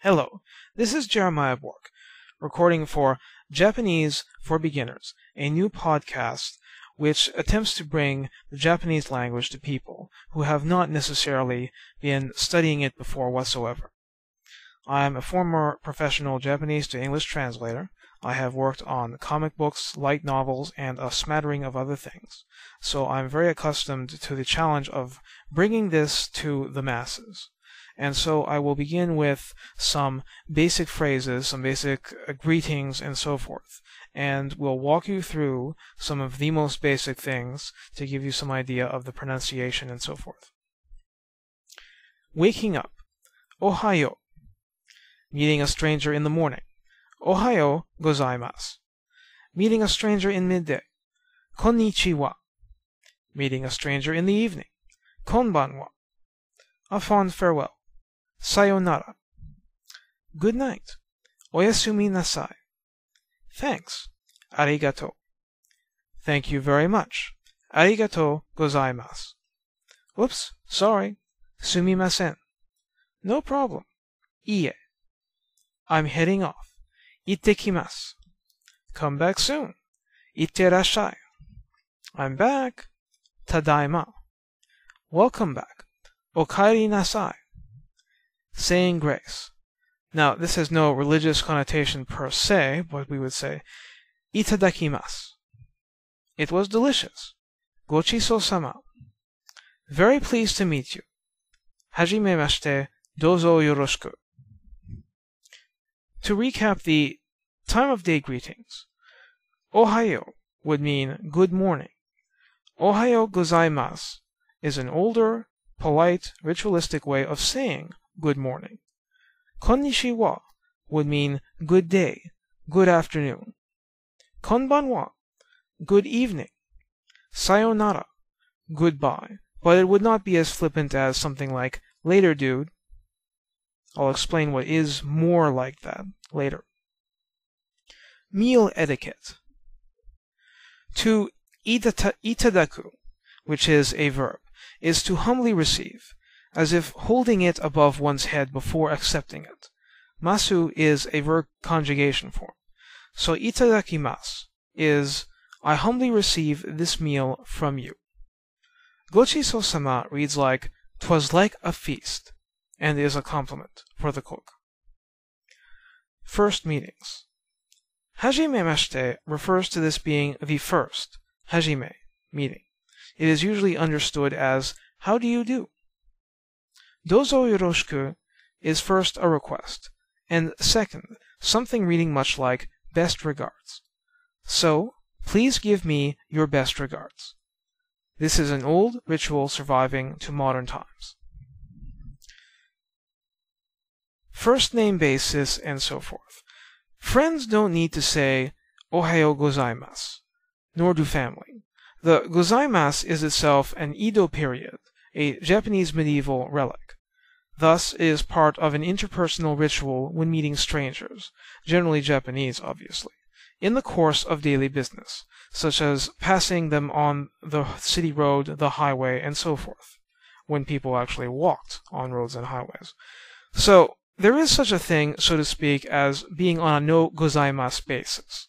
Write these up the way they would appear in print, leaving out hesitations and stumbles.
Hello, this is Jeremiah Bourque, recording for Japanese for Beginners, a new podcast which attempts to bring the Japanese language to people who have not necessarily been studying it before whatsoever. I am a former professional Japanese to English translator. I have worked on comic books, light novels, and a smattering of other things, so I'm very accustomed to the challenge of bringing this to the masses. And so I will begin with some basic phrases, some basic greetings, and so forth. And we'll walk you through some of the most basic things to give you some idea of the pronunciation and so forth. Waking up. Ohayo. Meeting a stranger in the morning. Ohayo gozaimasu. Meeting a stranger in midday. Konnichiwa. Meeting a stranger in the evening. Konbanwa. A fond farewell. Sayonara. Good night. Oyasumi nasai. Thanks. Arigato. Thank you very much. Arigato gozaimasu. Oops, sorry. Sumimasen. No problem. Ie. I'm heading off. Ittekimasu. Come back soon. Itterashai. I'm back. Tadaima. Welcome back. Okaeri nasai. Saying grace. Now, this has no religious connotation per se, but we would say, Itadakimasu. It was delicious. Gochiso-sama. Very pleased to meet you. Hajimemashite, dozo yoroshiku. To recap the time of day greetings, Ohayo would mean good morning. Ohayo gozaimasu is an older, polite, ritualistic way of saying good morning. Konnichiwa would mean good day, good afternoon. Konbanwa, good evening. Sayonara, goodbye, but it would not be as flippant as something like later, dude. I'll explain what is more like that later. Meal etiquette. To itadaku, which is a verb, is to humbly receive, as if holding it above one's head before accepting it. Masu is a verb conjugation form. So itadakimasu is, I humbly receive this meal from you. Gochiso-sama reads like, 'twas like a feast, and is a compliment for the cook. First meetings. Hajimemashite refers to this being the first, hajime, meeting. It is usually understood as, how do you do? Dozo yoroshiku is first a request, and second, something reading much like best regards. So, please give me your best regards. This is an old ritual surviving to modern times. First name basis and so forth. Friends don't need to say Ohayo gozaimasu, nor do family. The gozaimasu is itself an Edo period, a Japanese medieval relic. Thus, it is part of an interpersonal ritual when meeting strangers, generally Japanese, obviously, in the course of daily business, such as passing them on the city road, the highway, and so forth, when people actually walked on roads and highways. So, there is such a thing, so to speak, as being on a no gozaimasu basis.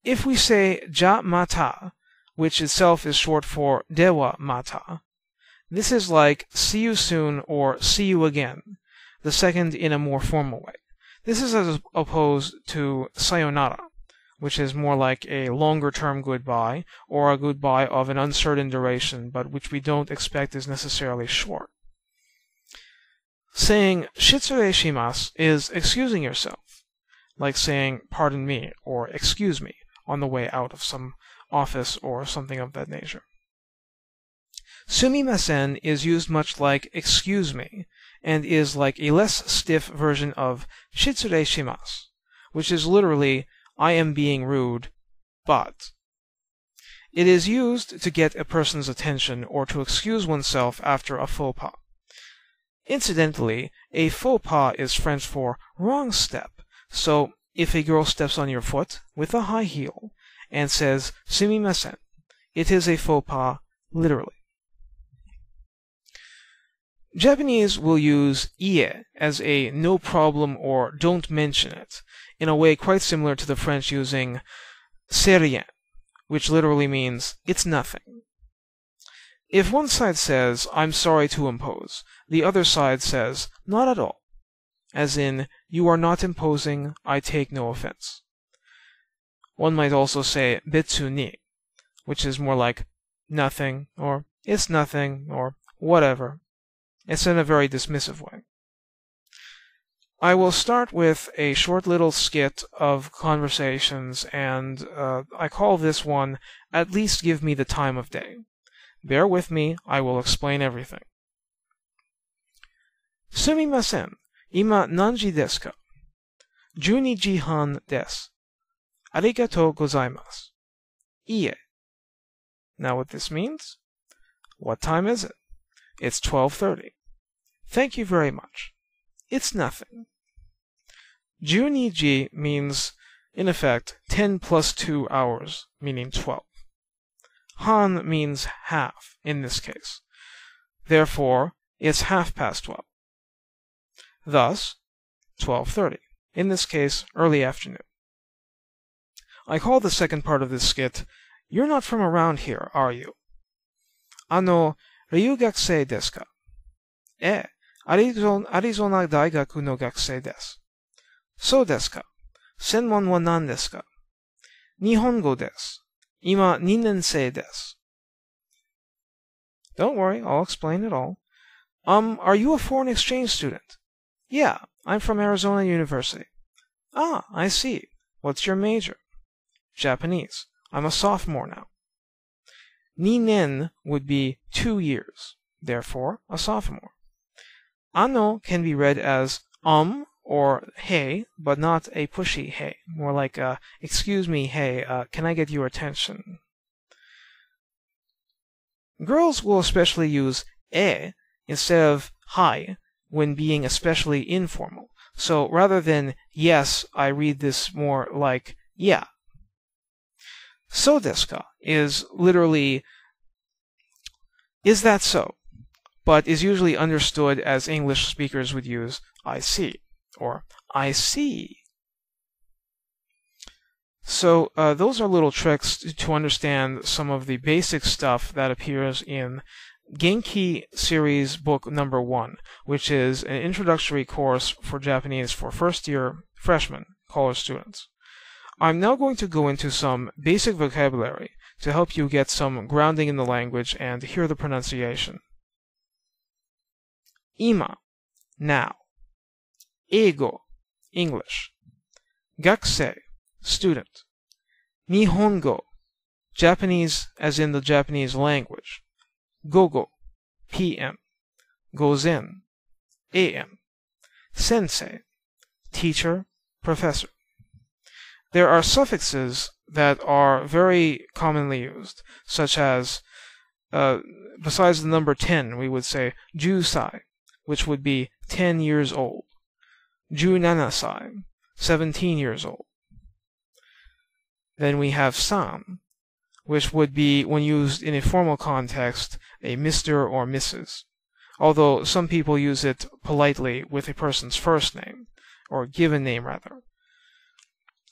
If we say ja mata, which itself is short for dewa mata, this is like see you soon or see you again, the second in a more formal way. This is as opposed to sayonara, which is more like a longer-term goodbye, or a goodbye of an uncertain duration, but which we don't expect is necessarily short. Saying shitsure shimasu is excusing yourself, like saying pardon me or excuse me on the way out of some office or something of that nature. Sumimasen is used much like excuse me, and is like a less stiff version of shitsure shimasu, which is literally I am being rude, but. It is used to get a person's attention or to excuse oneself after a faux pas. Incidentally, a faux pas is French for wrong step, so if a girl steps on your foot with a high heel and says sumimasen, it is a faux pas literally. Japanese will use ie as a no problem or don't mention it, in a way quite similar to the French using c'est rien, which literally means it's nothing. If one side says, I'm sorry to impose, the other side says, not at all, as in, you are not imposing, I take no offense. One might also say betsu ni, which is more like nothing, or it's nothing, or whatever. It's in a very dismissive way. I will start with a short little skit of conversations, and I call this one, At Least Give Me the Time of Day. Bear with me, I will explain everything. Sumimasen, ima nanji desu ka? 12 ji han desu. Arigatou gozaimasu. Ie. Now what this means? What time is it? It's 12:30. Thank you very much. It's nothing. 12 ji means, in effect, 10 plus 2 hours, meaning 12. Han means half, in this case. Therefore, it's 12:30. Thus, 12:30. In this case, early afternoon. I call the second part of this skit, You're not from around here, are you? Ryugakusei desu ka? Arizona Daigaku no gakusei desu. So desu ka? Senmon wa nan desu ka? Nihongo desu. Ima 2年生 desu. Don't worry, I'll explain it all. Are you a foreign exchange student? Yeah, I'm from Arizona University. Ah, I see. What's your major? Japanese. I'm a sophomore now. 2年 would be 2 years, therefore a sophomore. Ano can be read as or hey, but not a pushy hey, more like excuse me, hey, can I get your attention? Girls will especially use instead of hi when being especially informal. So rather than yes, I read this more like yeah. So desu ka is literally is that so, but is usually understood as English speakers would use I see or I see. So those are little tricks to understand some of the basic stuff that appears in Genki series book number 1, which is an introductory course for Japanese for first-year freshmen, college students. I'm now going to go into some basic vocabulary to help you get some grounding in the language and hear the pronunciation. Ima, now. Eigo, English. Gakusei, student. Nihongo, Japanese as in the Japanese language. Gogo, PM. Gozen, AM. Sensei, teacher, professor. There are suffixes that are very commonly used, such as, besides the number 10, we would say jusai, which would be 10 years old. Junanasai, 17 years old. Then we have san, which would be, when used in a formal context, a Mr. or Mrs., although some people use it politely with a person's first name, or given name rather.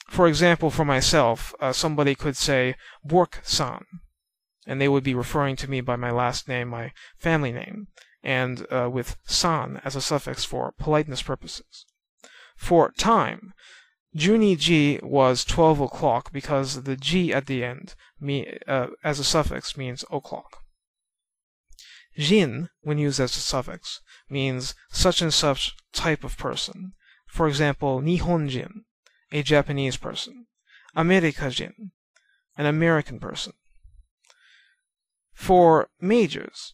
For example, for myself, somebody could say Bourque-san, and they would be referring to me by my last name, my family name, and with san as a suffix for politeness purposes. For time, 12 ji was 12 o'clock because the ji at the end as a suffix means o'clock. Jin, when used as a suffix, means such and such type of person. For example, Nihonjin, a Japanese person. Amerikajin, an American person. For majors,